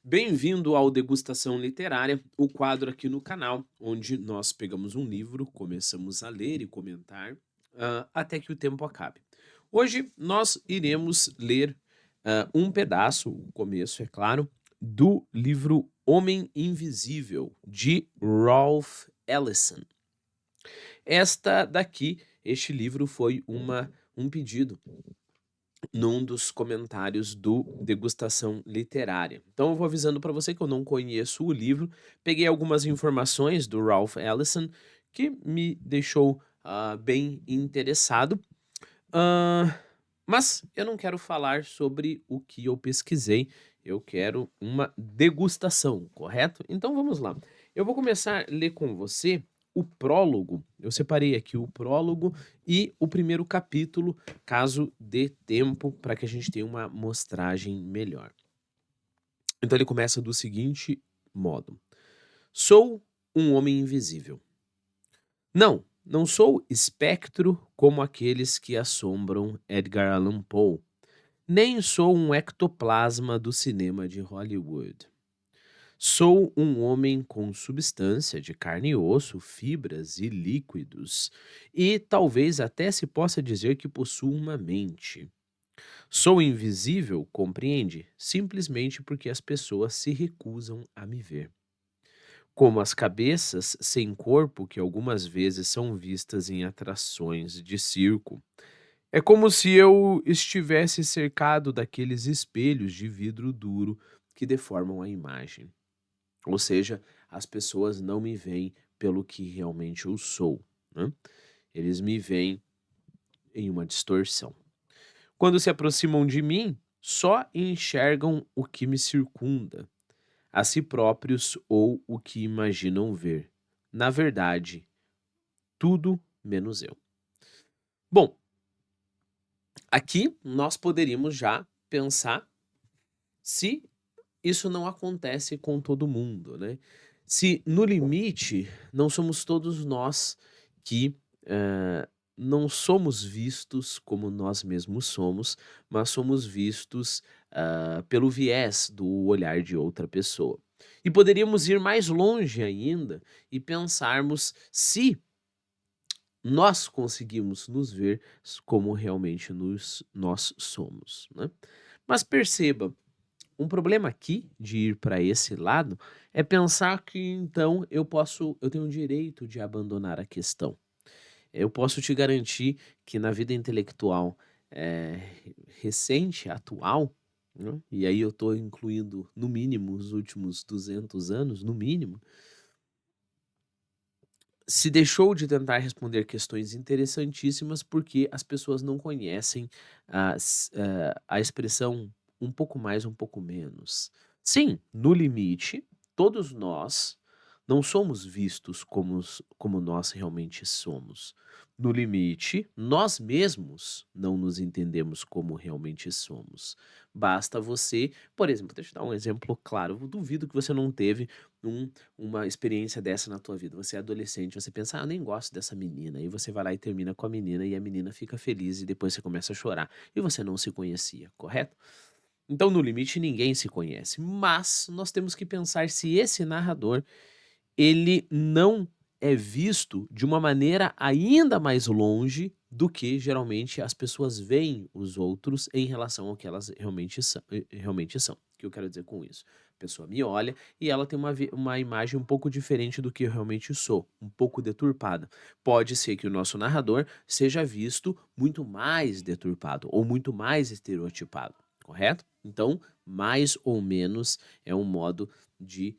Bem-vindo ao Degustação Literária, o quadro aqui no canal, onde nós pegamos um livro, começamos a ler e comentar, até que o tempo acabe. Hoje nós iremos ler um pedaço, o começo, é claro, do livro Homem Invisível, de Ralph Ellison. Este livro foi um pedido num dos comentários do Degustação Literária. Então eu vou avisando para você que eu não conheço o livro, peguei algumas informações do Ralph Ellison que me deixou bem interessado, ah, mas eu não quero falar sobre o que eu pesquisei, eu quero uma degustação, correto? Então vamos lá. Eu vou começar a ler com você o prólogo. Eu separei aqui o prólogo e o primeiro capítulo, caso dê tempo para que a gente tenha uma mostragem melhor. Então ele começa do seguinte modo: Sou um homem invisível. Não sou espectro como aqueles que assombram Edgar Allan Poe. Nem sou um ectoplasma do cinema de Hollywood. Sou um homem com substância de carne e osso, fibras e líquidos, e talvez até se possa dizer que possuo uma mente. Sou invisível, compreende? Simplesmente porque as pessoas se recusam a me ver. Como as cabeças sem corpo que algumas vezes são vistas em atrações de circo. É como se eu estivesse cercado daqueles espelhos de vidro duro que deformam a imagem. Ou seja, as pessoas não me veem pelo que realmente eu sou, né? Eles me veem em uma distorção. Quando se aproximam de mim, só enxergam o que me circunda, a si próprios ou o que imaginam ver. Na verdade, tudo menos eu. Bom, aqui nós poderíamos já pensar se isso não acontece com todo mundo, né? Se no limite não somos todos nós que não somos vistos como nós mesmos somos, mas somos vistos pelo viés do olhar de outra pessoa. E poderíamos ir mais longe ainda e pensarmos se nós conseguimos nos ver como realmente nós somos, né? Mas perceba, um problema aqui de ir para esse lado é pensar que então eu tenho o direito de abandonar a questão. Eu posso te garantir que na vida intelectual recente, atual, né, e aí eu estou incluindo no mínimo os últimos 200 anos, no mínimo, se deixou de tentar responder questões interessantíssimas porque as pessoas não conhecem a expressão um pouco mais, um pouco menos. Sim, no limite, todos nós não somos vistos como nós realmente somos. No limite, nós mesmos não nos entendemos como realmente somos. Basta você, por exemplo, deixa eu dar um exemplo claro. Eu duvido que você não teve um uma experiência dessa na tua vida. Você é adolescente, você pensa: "Ah, eu nem gosto dessa menina", aí você vai lá e termina com a menina e a menina fica feliz e depois você começa a chorar. E você não se conhecia, correto? Então, no limite, ninguém se conhece, mas nós temos que pensar se esse narrador, ele não é visto de uma maneira ainda mais longe do que geralmente as pessoas veem os outros em relação ao que elas realmente são. O que eu quero dizer com isso? A pessoa me olha e ela tem uma imagem um pouco diferente do que eu realmente sou, um pouco deturpada. Pode ser que o nosso narrador seja visto muito mais deturpado ou muito mais estereotipado, correto? Então, mais ou menos é um modo de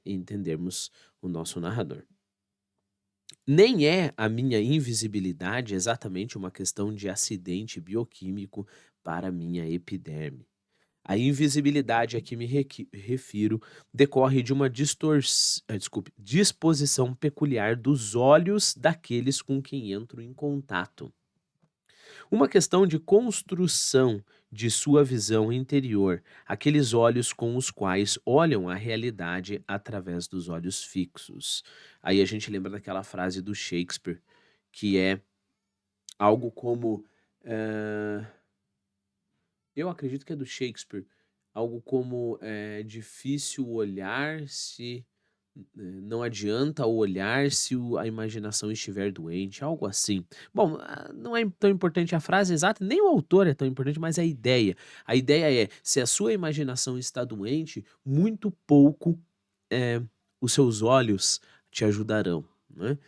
entendermos o nosso narrador. Nem é a minha invisibilidade exatamente uma questão de acidente bioquímico para minha epiderme. A invisibilidade a que me refiro decorre de uma disposição peculiar dos olhos daqueles com quem entro em contato. Uma questão de construção de sua visão interior, aqueles olhos com os quais olham a realidade através dos olhos fixos. Aí a gente lembra daquela frase do Shakespeare, que é algo como. eh, eu acredito que é do Shakespeare. algo como, difícil olhar se não adianta olhar se a imaginação estiver doente, algo assim. Bom, não é tão importante a frase exata, nem o autor é tão importante, mas a ideia. A ideia é, se a sua imaginação está doente, muito pouco, eh, os seus olhos te ajudarão, né.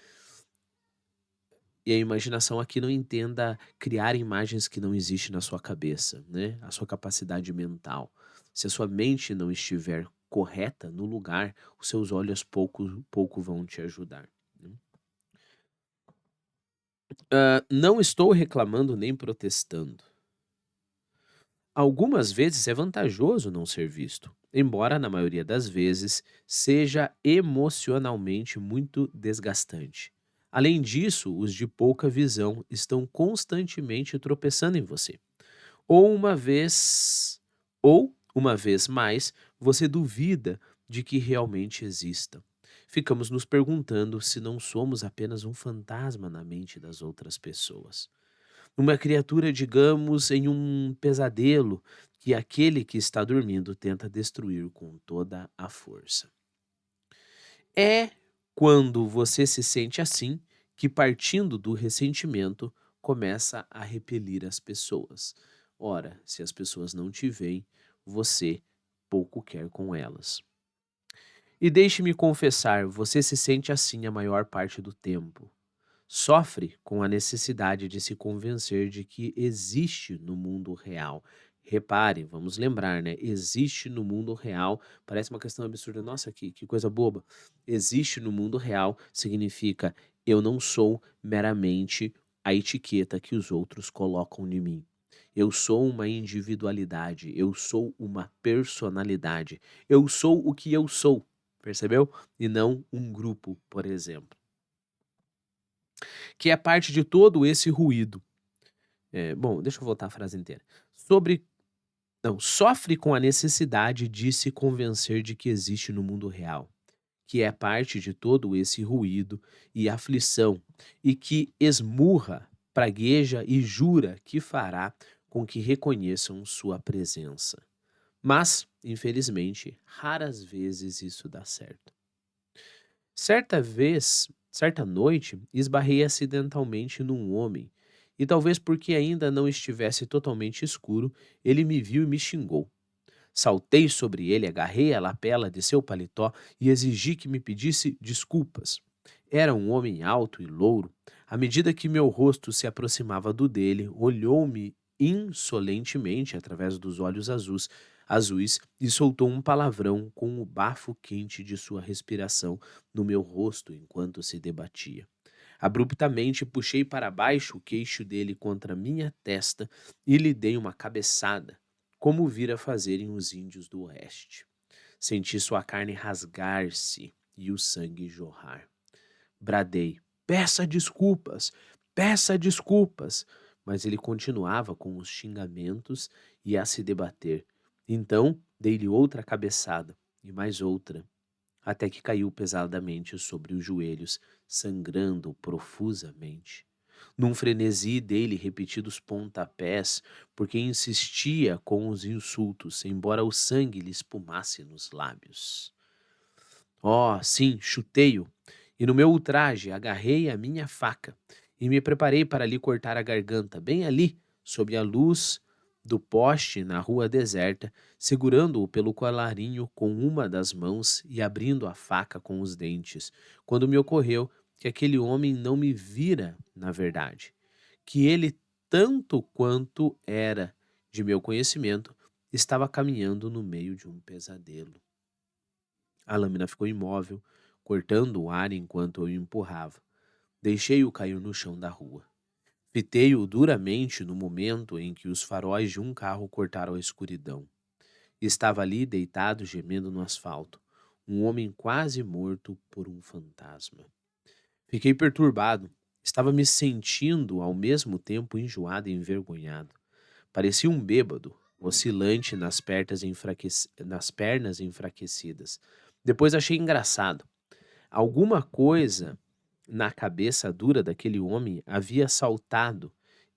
E a imaginação aqui não entenda criar imagens que não existem na sua cabeça, né, a sua capacidade mental. Se a sua mente não estiver correta no lugar, os seus olhos pouco vão te ajudar, né. Não estou reclamando nem protestando. Algumas vezes é vantajoso não ser visto, embora na maioria das vezes seja emocionalmente muito desgastante. Além disso, os de pouca visão estão constantemente tropeçando em você. Ou uma vez, ou uma vez mais, você duvida de que realmente exista. Ficamos nos perguntando se não somos apenas um fantasma na mente das outras pessoas. Uma criatura, digamos, em um pesadelo que aquele que está dormindo tenta destruir com toda a força. É quando você se sente assim que, partindo do ressentimento, começa a repelir as pessoas. Ora, se as pessoas não te veem, você pouco quer com elas. E deixe-me confessar, você se sente assim a maior parte do tempo. Sofre com a necessidade de se convencer de que existe no mundo real. Repare, vamos lembrar, né? Existe no mundo real. Parece uma questão absurda. Nossa, que coisa boba. Existe no mundo real significa eu não sou meramente a etiqueta que os outros colocam em mim. Eu sou uma individualidade, eu sou uma personalidade, eu sou o que eu sou, percebeu? E não um grupo, por exemplo, que é parte de todo esse ruído. Bom, deixa eu voltar a frase inteira. Sobre não, sofre com a necessidade de se convencer de que existe no mundo real, que é parte de todo esse ruído e aflição, e que esmurra, pragueja e jura que fará com que reconheçam sua presença. Mas, infelizmente, raras vezes isso dá certo. Certa noite, esbarrei acidentalmente num homem, e talvez porque ainda não estivesse totalmente escuro, ele me viu e me xingou. Saltei sobre ele, agarrei a lapela de seu paletó e exigi que me pedisse desculpas. Era um homem alto e louro. À medida que meu rosto se aproximava do dele, olhou-me insolentemente através dos olhos azuis e soltou um palavrão com o bafo quente de sua respiração no meu rosto enquanto se debatia. Abruptamente puxei para baixo o queixo dele contra minha testa e lhe dei uma cabeçada, como vira fazerem os índios do oeste. Senti sua carne rasgar-se e o sangue jorrar. Bradei: peça desculpas, peça desculpas. Mas ele continuava com os xingamentos e a se debater. Então dei-lhe outra cabeçada e mais outra, até que caiu pesadamente sobre os joelhos, sangrando profusamente. Num frenesi dele repetidos pontapés, porque insistia com os insultos, embora o sangue lhe espumasse nos lábios. Oh, sim, chutei-o, e no meu ultraje agarrei a minha faca e me preparei para lhe cortar a garganta, bem ali, sob a luz do poste na rua deserta, segurando-o pelo colarinho com uma das mãos e abrindo a faca com os dentes, quando me ocorreu que aquele homem não me vira, na verdade, que ele, tanto quanto era de meu conhecimento, estava caminhando no meio de um pesadelo. A lâmina ficou imóvel, cortando o ar enquanto eu o empurrava. Deixei-o cair no chão da rua. Fitei-o duramente no momento em que os faróis de um carro cortaram a escuridão. Estava ali deitado gemendo no asfalto, um homem quase morto por um fantasma. Fiquei perturbado. Estava me sentindo ao mesmo tempo enjoado e envergonhado. Parecia um bêbado, oscilante nas pernas enfraquecidas. Depois achei engraçado. Alguma coisa na cabeça dura daquele homem havia saltado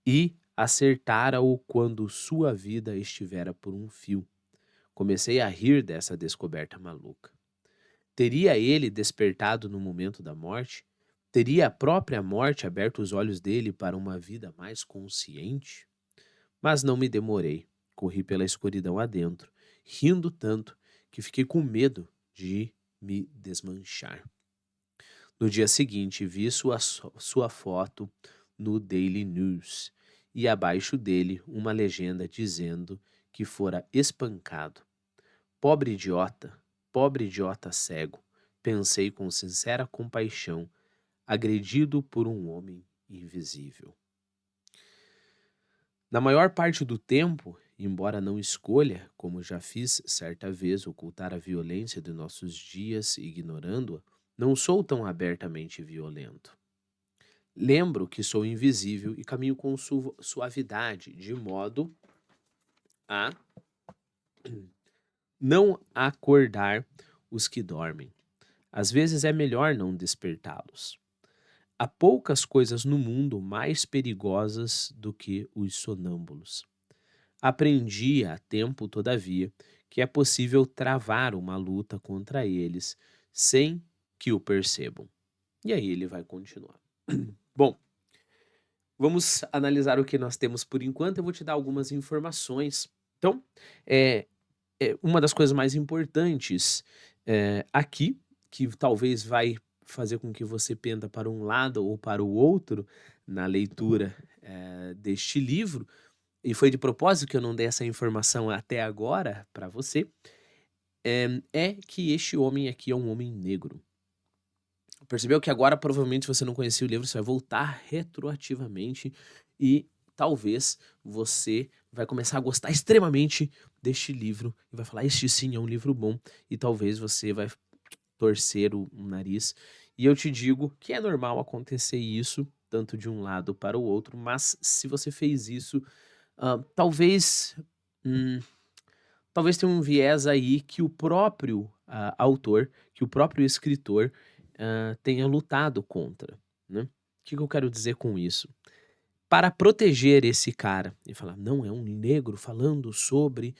e acertara-o quando sua vida estivera por um fio. Comecei a rir dessa descoberta maluca. Teria ele despertado no momento da morte? Teria a própria morte aberto os olhos dele para uma vida mais consciente? Mas não me demorei. Corri pela escuridão adentro, rindo tanto que fiquei com medo de me desmanchar. No dia seguinte, vi sua foto no Daily News e abaixo dele uma legenda dizendo que fora espancado. Pobre idiota cego, pensei com sincera compaixão, agredido por um homem invisível. Na maior parte do tempo, embora não escolha, como já fiz certa vez, ocultar a violência de nossos dias ignorando-a, não sou tão abertamente violento. Lembro que sou invisível e caminho com suavidade, de modo a não acordar os que dormem. Às vezes é melhor não despertá-los. Há poucas coisas no mundo mais perigosas do que os sonâmbulos. Aprendi há tempo, todavia, que é possível travar uma luta contra eles sem que o percebam. E aí ele vai continuar. Bom, vamos analisar o que nós temos por enquanto. Eu vou te dar algumas informações. Então, é, uma das coisas mais importantes aqui, que talvez vai fazer com que você penda para um lado ou para o outro na leitura deste livro, e foi de propósito que eu não dei essa informação até agora para você, é que este homem aqui é um homem negro. Percebeu que agora provavelmente você não conhecia o livro, você vai voltar retroativamente e talvez você vai começar a gostar extremamente deste livro e vai falar, este sim é um livro bom, e talvez você vai torcer o nariz. E eu te digo que é normal acontecer isso, tanto de um lado para o outro, mas se você fez isso, talvez hum, talvez tenha um viés aí que o próprio autor, que o próprio escritor tenha lutado contra, né? O que eu quero dizer com isso? Para proteger esse cara e falar, não, é um negro falando sobre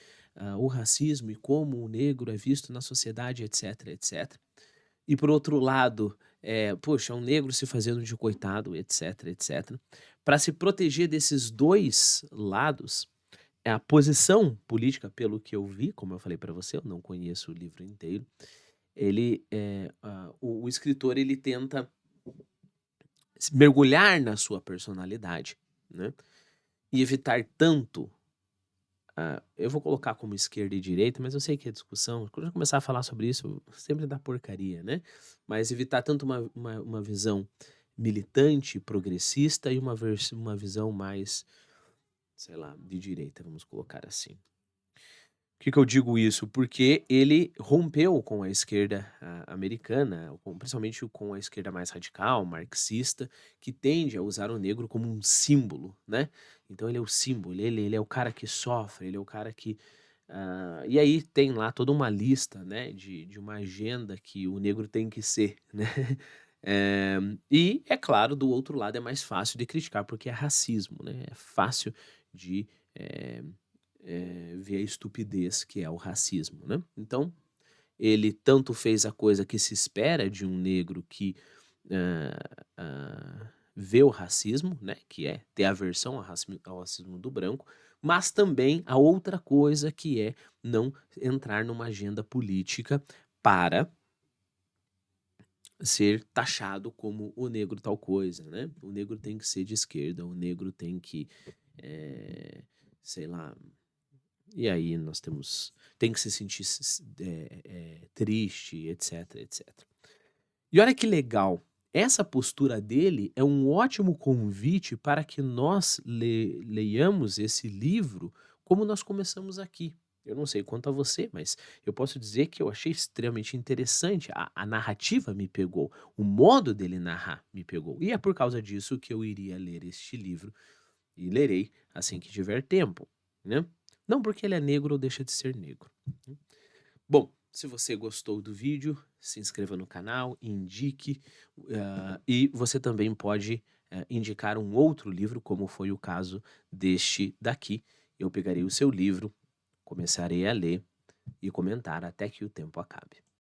o racismo e como o negro é visto na sociedade, etc, etc. E por outro lado, poxa, é um negro se fazendo de coitado, etc, etc. Para se proteger desses dois lados, a posição política, pelo que eu vi, como eu falei para você, eu não conheço o livro inteiro, o escritor ele tenta mergulhar na sua personalidade, né? E evitar tanto. Eu vou colocar como esquerda e direita, mas eu sei que é discussão. Quando eu começar a falar sobre isso, sempre dá porcaria, né? Mas evitar tanto uma visão militante, progressista e uma visão mais, sei lá, de direita, vamos colocar assim. Por que eu digo isso? Porque ele rompeu com a esquerda americana, principalmente com a esquerda mais radical, marxista, que tende a usar o negro como um símbolo, né? Então ele é o símbolo, ele é o cara que sofre, ele é o cara que. E aí tem lá toda uma lista, né, de uma agenda que o negro tem que ser, né? E, é claro, do outro lado é mais fácil de criticar, porque é racismo, né? É fácil de. eh, ver a estupidez que é o racismo, né? Então, ele tanto fez a coisa que se espera de um negro que vê o racismo, né? Que é ter aversão ao racismo do branco, mas também a outra coisa que é não entrar numa agenda política para ser taxado como o negro tal coisa, né? O negro tem que ser de esquerda, o negro tem que, sei lá, e aí tem que se sentir triste, etc, etc. E olha que legal, essa postura dele é um ótimo convite para que nós leiamos esse livro como nós começamos aqui. Eu não sei quanto a você, mas eu posso dizer que eu achei extremamente interessante. A narrativa me pegou, o modo dele narrar me pegou. E é por causa disso que eu iria ler este livro e lerei assim que tiver tempo, né? Não porque ele é negro ou deixa de ser negro. Bom, se você gostou do vídeo, se inscreva no canal, indique, e você também pode indicar um outro livro, como foi o caso deste daqui. Eu pegarei o seu livro, começarei a ler e comentar até que o tempo acabe.